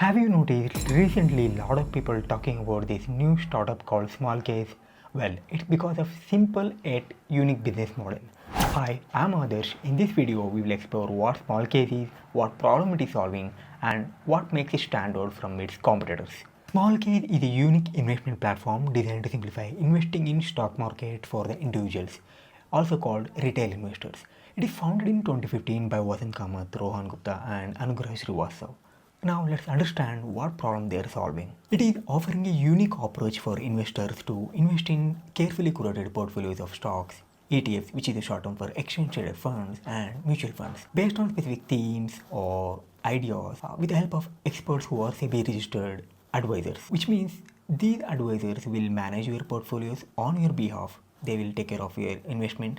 Have you noticed recently a lot of people talking about this new startup called Smallcase? Well, it's because of simple yet unique business model. Hi, I'm Adarsh. In this video, we will explore what Smallcase is, what problem it is solving, and what makes it stand out from its competitors. Smallcase is a unique investment platform designed to simplify investing in stock market for the individuals, also called retail investors. It is founded in 2015 by Vasant Kamath, Rohan Gupta, and Anugrah Srivastav. Now let's understand what problem they are solving. It is offering a unique approach for investors to invest in carefully curated portfolios of stocks, ETFs, which is a short term for exchange traded funds, and mutual funds based on specific themes or ideas with the help of experts who are Sebi registered advisors, which means these advisors will manage your portfolios on your behalf. They will take care of your investment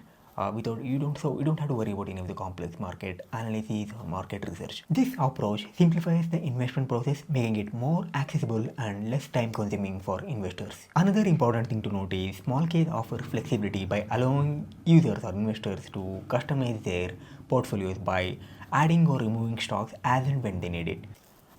without you don't have to worry about any of the complex market analysis or market research. This approach simplifies the investment process, making it more accessible and less time consuming for investors. Another important thing to note is Smallcase offers flexibility by allowing users or investors to customize their portfolios by adding or removing stocks as and when they need it.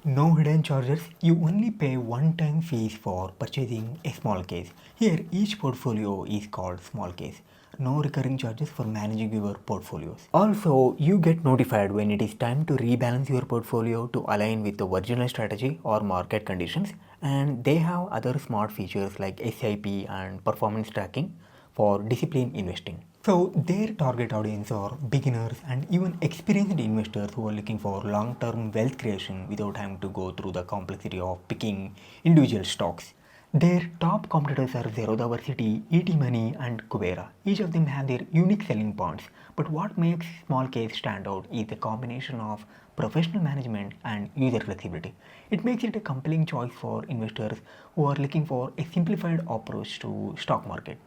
No hidden charges, you only pay one-time fees for purchasing a small case. Here each portfolio is called small case. No recurring charges for managing your portfolios. Also, you get notified when it is time to rebalance your portfolio to align with the original strategy or market conditions, and they have other smart features like SIP and performance tracking for disciplined investing. So their target audience are beginners and even experienced investors who are looking for long-term wealth creation without having to go through the complexity of picking individual stocks. Their top competitors are Zerodha, ET Money, and Kubera. Each of them have their unique selling points, but what makes Smallcase stand out is the combination of professional management and user flexibility. It makes it a compelling choice for investors who are looking for a simplified approach to stock market.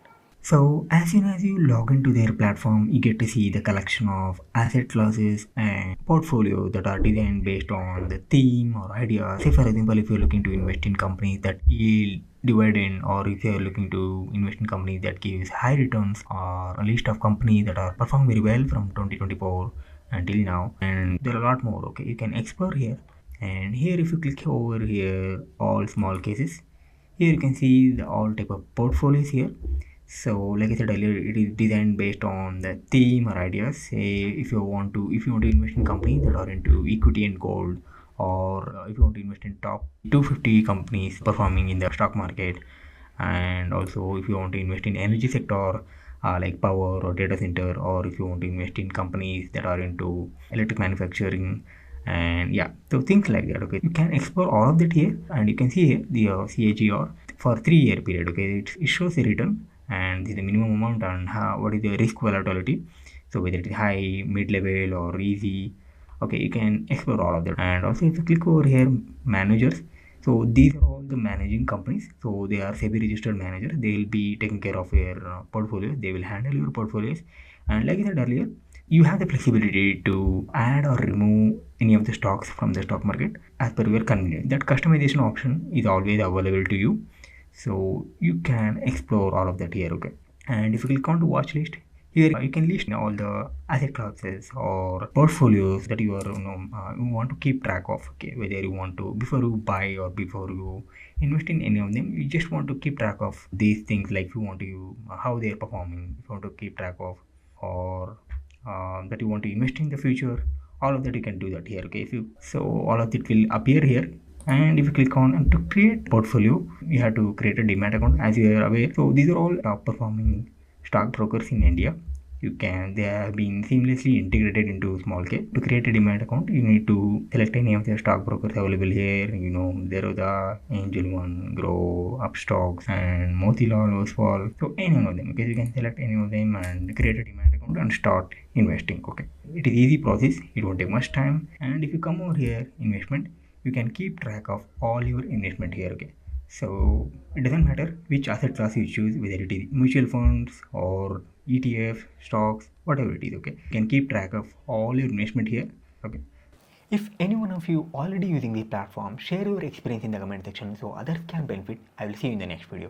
So as soon as you log into their platform, you get to see the collection of asset classes and portfolio that are designed based on the theme or idea. Say for example, if you're looking to invest in companies that yield dividend, or if you're looking to invest in companies that gives high returns, or a list of companies that are performing very well from 2024 until now, and there are a lot more. Okay, you can explore here, and here if you click over here all small cases, here you can see the all type of portfolios here. So like I said earlier, it is designed based on the theme or ideas. Say if you want to invest in companies that are into equity and gold, or if you want to invest in top 250 companies performing in the stock market, and also if you want to invest in energy sector like power or data center, or if you want to invest in companies that are into electric manufacturing, and yeah, so things like that. Okay, you can explore all of that here, and you can see here the CAGR for 3-year period. Okay, it shows a return, and this is the minimum amount, and what is the risk volatility, so whether it is high, mid-level, or easy. Okay, you can explore all of that. And also if you click over here managers, so these are all the managing companies, so they are SEBI registered managers. They will be taking care of your portfolio, they will handle your portfolios. And like I said earlier, you have the flexibility to add or remove any of the stocks from the stock market as per your convenience. That customization option is always available to you, so you can explore all of that here. Okay, and if you click on to watch list, here you can list all the asset classes or portfolios that you are you want to keep track of. Okay, whether you want to, before you buy or before you invest in any of them, you just want to keep track of these things, like you want to how they are performing, if you want to keep track of, or that you want to invest in the future. All of that you can do that here. Okay, if you, so all of it will appear here. And if you click on and to create portfolio, you have to create a demat account, as you are aware. So these are all top performing stock brokers in India. They have been seamlessly integrated into Smallcase. To create a demat account, you need to select any of the stock brokers available here. Zerodha, Angel One, Grow, Upstocks, and Motilal Oswal. So any one of them. Okay, you can select any of them and create a demat account and start investing. Okay, it is easy process. It won't take much time. And if you come over here, investment, you can keep track of all your investment here. Okay, so it doesn't matter which asset class you choose, whether it is mutual funds or ETF, stocks, whatever it is. Okay, you can keep track of all your investment here. Okay, if any one of you already using the platform, share your experience in the comment section so others can benefit. I will see you in the next video.